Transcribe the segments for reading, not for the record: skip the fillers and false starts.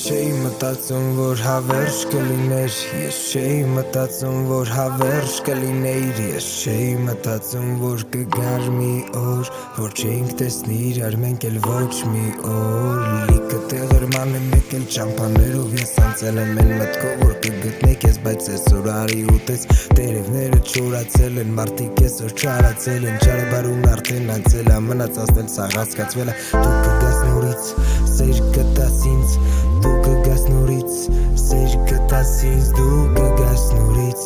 չէի մտածում, որ հավերժ կլիներ Ես չէի մտածում, որ հավերժ կլիներ Ես չէի մտածում, որ կգար մի օր Որ չէինք տեսնի իրար մենք էլ ոչ մի օր Լիքը տեղերման եմ եկել ճամպաներով Ես անցել եմ են մտքով, որ կգտնեք ես Բայց այսօր արի ուտես Տերևները չորացել են, մարդիկ այսօր չարացել են Չարաբարուն արդեն անցել ամնաց ասնել սաղ հասկացվել է Դու կգաս նորից, սեր կտաս ինձ Դու կգաս նորից, սեր կտաս ինձ Դու կգաս նորից,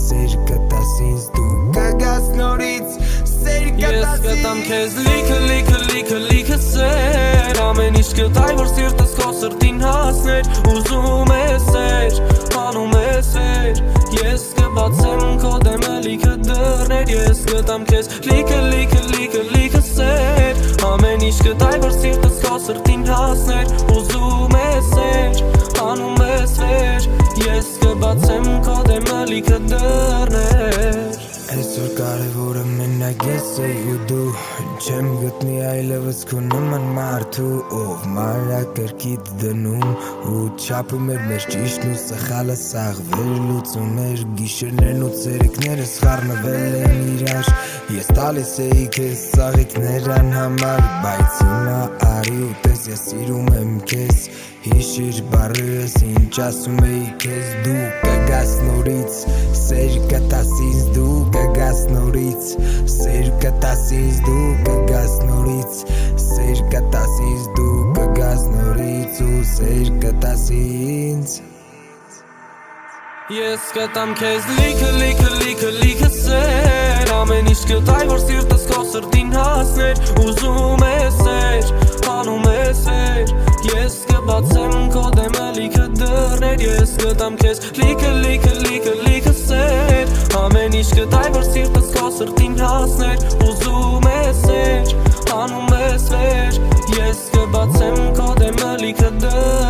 սեր կտաս ինձ Դու կգաս նորից, սեր կտաս ինձ Ես կտամ քեզ լիքը սեր Ամեն ինչ կտայ, որ սիրտս քո սրտին հասներ Ուզում ես սեր, անում ես սեր Ես կբացեմ քո դեմը լիքը դռներ Ես կտամ քեզ լիքը սեր Ամեն ինչ կտայ, որ սիրտս քո սրտին հասներ Ուզում ես սեր, անում ես սեր Ես կբացեմ քո դեմը լիքը դռներ Այսօր կարևորը մենակ ես էի ու դու Չեմ գտնի այլևս քո նման մարդու Ով մանրակրքիդ դնում ու չափում էր մեր ճիշտն ու սխալը սաղվել Լուծումներ գիշերներն ու ցերեկները սխառնվել են իրար Ես տալիս էի քեզ ծաղիկներ անհամար Բայց հիմա արի ու տես ես սիրում եմ քեզ Հիշիր բառերս ինչ ասում էի քեզ Դու կգաս նորից, սեր կտաս ինձ Դու կգաս նորից, սեր կտաս ինձ Դու կգաս նորից, սեր կտաս ինձ Դու կգաս նորից ու սեր կտաս ինձ Ես կտամ քեզ լիքը սեր Ամեն ինչ կտայ, որ սիրտս քո սրտին հասներ Ուզում ես սեր, անում ես սեր Ես կբացեմ քո դեմը լիքը դռներ Ես կտամ քեզ լիքը սեր Ամեն ինչ կտայ, որ սիրտս քո սրտին հասներ Ուզում ես սեր, անում ես սեր Ես կբացեմ քո դեմը լիքը դռներ